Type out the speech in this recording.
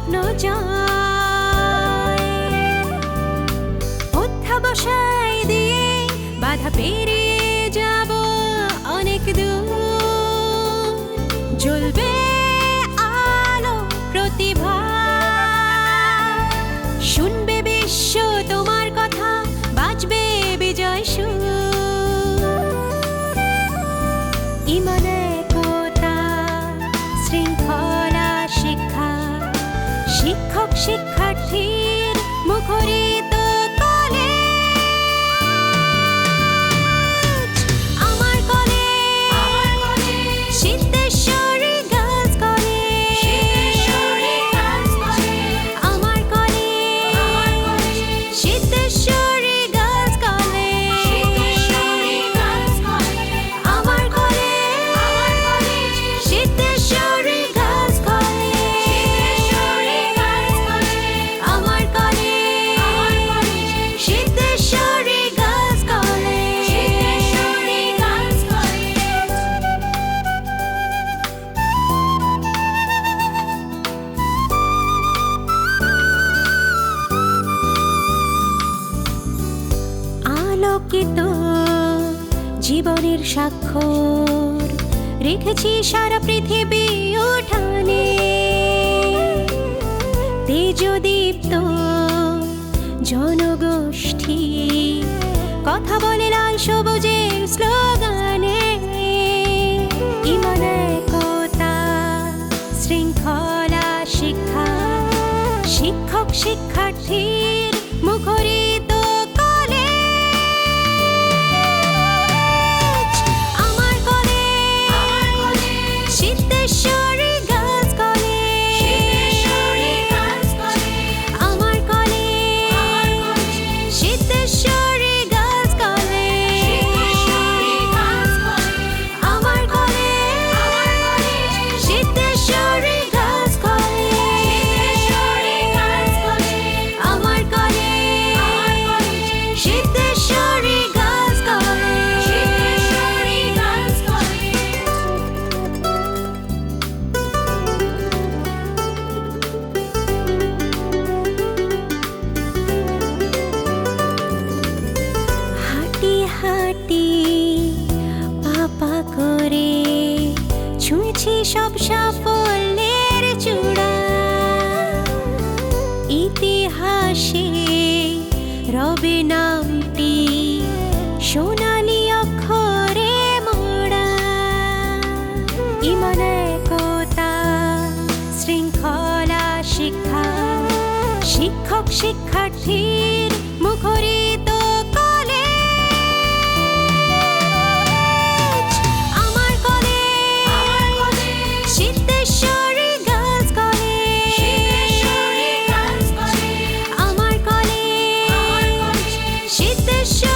স্বপ্ন জয়। অধ্যাবসায় দিয়ে বাধা পেরিয়ে যাব অনেক দূর, জ্বলবে আলো প্রতিভা, শুনবে বিশ্ব তোমার কথা, বাজবে বিজয় সুর। ইমান একতা শৃঙ্খলা শিক্ষা, শিক্ষক শিক্ষার্থীর মুখরিত কলেজ। আমার কলেজ সিদ্ধেশ্বরী গার্লস কলেজ। আমার কলেজ সিদ্ধেশ্বরী গার্লস কলেজ। আমার কলেজ সিদ্ধেশ্বরী গার্লস কলেজ। আমার কলেজ সিদ্ধেশ্বরী গার্লস কলেজ। আলোকিত জীবনের স্বাক্ষর রেখেছি সারা পৃথিবী উঠানে, তেজদীপ্ত জনগোষ্ঠী কথা বলে লাল সবুজের স্লোগানে। ইমান একতা শৃঙ্খলা শিক্ষা, শিক্ষক শিক্ষার্থীর মুখরিত কলেজ। আমার কলেজ সিদ্ধেশ্বরী গার্লস কলেজ। আমার কলেজ সিদ্ধেশ্বরী গার্লস কলেজ। আমার কলেজ সিদ্ধেশ্বরী গার্লস কলেজ। আমার কলেজ সিদ্ধেশ্বরী গার্লস কলেজ। হাঁটি হাঁটি পাপা করে ছুঁয়েছি সব সাফল্যের চূড়া, ইতিহাসে রবে নামটি সোনালি অক্ষরে মোড়া। ইমান একতা শৃঙ্খলা শিক্ষা, শিক্ষক শিক্ষার্থীর মুখরিত কলেজ। আমার কলেজ সিদ্ধেশ্বরী গার্লস কলেজ। আমার কলেজ সিদ্ধেশ্বরী